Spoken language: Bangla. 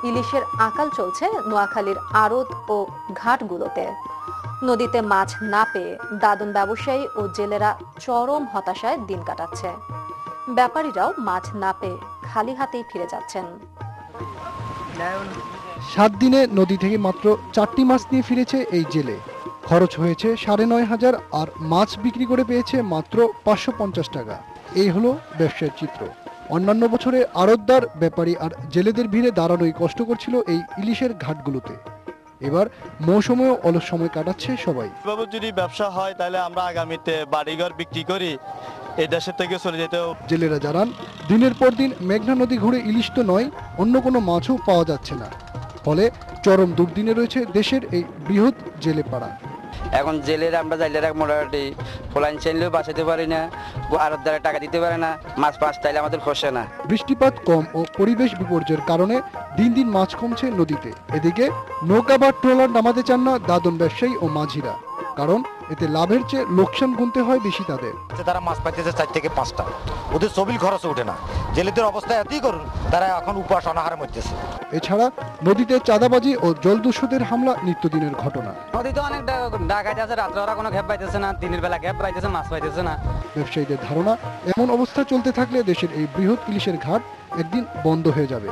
ইলিশের আকাল চলছে নোয়াখালীর আড়ত ও ঘাটগুলোতে। নদীতে মাছ না পেয়ে দাদন ব্যবসায়ী ও জেলেরা চরম হতাশায় দিন কাটাচ্ছে। ব্যাপারীরাও মাছ না পেয়ে খালি হাতেই ফিরে যাচ্ছেন। 7 দিনে নদী থেকে মাত্র 4টি মাছ নিয়ে ফিরেছে এই জেলে। খরচ হয়েছে 9,500 আর মাছ বিক্রি করে পেয়েছে মাত্র 550 টাকা। এই হলো ব্যবসার চিত্র। অন্যান্য বছরে আড়তদার, ব্যাপারী আর জেলেদের ভিড়ে দাঁড়ানোই কষ্ট করছিল এই ইলিশের ঘাটগুলোতে। এবার মৌসুমেও অলস সময় কাটাচ্ছে সবাই। এভাবে যদি ব্যবসা হয় তাহলে আমরা আগামীতে বাড়িঘর বিক্রি করি এই দেশের থেকে চলে যেতেও। জেলেরা জানান, দিনের পর দিন মেঘনা নদী ঘুরে ইলিশ তো নয়, অন্য কোনো মাছও পাওয়া যাচ্ছে না। ফলে চরম দুর্দিনে রয়েছে দেশের এই বৃহৎ জেলে পাড়া। এখন জেলের আমরা জাইলেরা মোটামুটি ফলাইন চাইলেও বাঁচাতে পারি না, আরত দ্বারা টাকা দিতে পারে না, মাছ চাইলে আমাদের ফসে না। বৃষ্টিপাত কম ও পরিবেশ বিপর্যয়ের কারণে দিন দিন মাছ কমছে নদীতে। এদিকে নৌকা বা ট্রলার নামাতে চান না দাদন ব্যবসায়ী ও মাঝিরা, কারণ এতে লাভের চেয়ে লোকসান গুনতে হয় বেশি তাদের। তারা মাছ পাইতেছে 4 থেকে 5টা, ওদের সবিল খরচ ওঠে না। জেলেদের অবস্থা এতই করুন, তারা এখন উপাস অনাহারে মরতেছে। এছাড়া নদীতে চাঁদাবাজি ও জলদস্যুদের হামলা নিত্যদিনের ঘটনা। নদীতে অনেক ডাকাতি আছে, রাত্রে ওরা কোনো খেপ পাইতেছে না, দিনের বেলা খেপ পাইতেছে, মাছ পাইতেছে না। ব্যবসায়ীদের ধারণা, এমন অবস্থা চলতে থাকলে দেশের এই বৃহৎ ইলিশের ঘাট একদিন বন্ধ হয়ে যাবে।